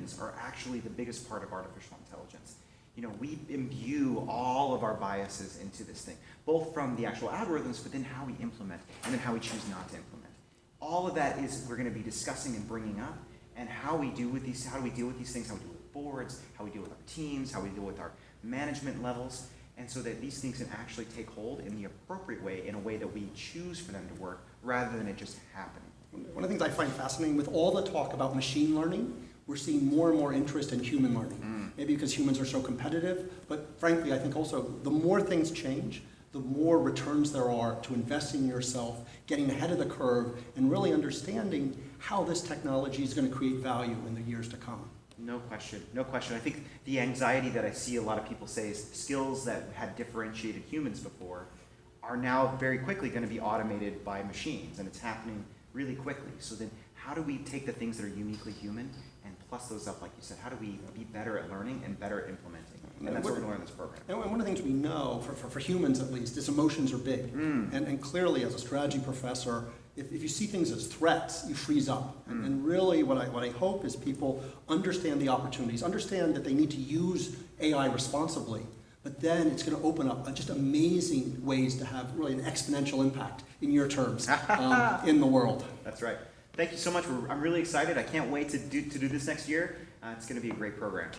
humans are actually the biggest part of artificial intelligence. You know, we imbue all of our biases into this thing, both from the actual algorithms, but then how we implement, and then how we choose not to implement. All of that is we're going to be discussing and bringing up, and how we deal with these, how do we deal with these things, how we deal with boards, how we deal with our teams, how we deal with our management levels, and so that these things can actually take hold in the appropriate way, in a way that we choose for them to work, rather than it just happening. One of the things I find fascinating, with all the talk about machine learning, we're seeing more and more interest in human learning. Maybe because humans are so competitive, but frankly, I think also the more things change, the more returns there are to investing in yourself, getting ahead of the curve, and really understanding how this technology is going to create value in the years to come. No question, no question. I think the anxiety that I see a lot of people say is skills that had differentiated humans before are now very quickly going to be automated by machines, and it's happening really quickly. So then how do we take the things that are uniquely human and plus those up, like you said? How do we be better at learning and better at implementing? And that's what we're going to learn in this program. And one of the things we know, for humans at least, is emotions are big. And clearly, as a strategy professor, if you see things as threats, you freeze up. And really what I hope is people understand the opportunities, understand that they need to use AI responsibly, but then it's going to open up just amazing ways to have really an exponential impact, in your terms, in the world. That's right. Thank you so much. I'm really excited. I can't wait to do this next year. It's going to be a great program.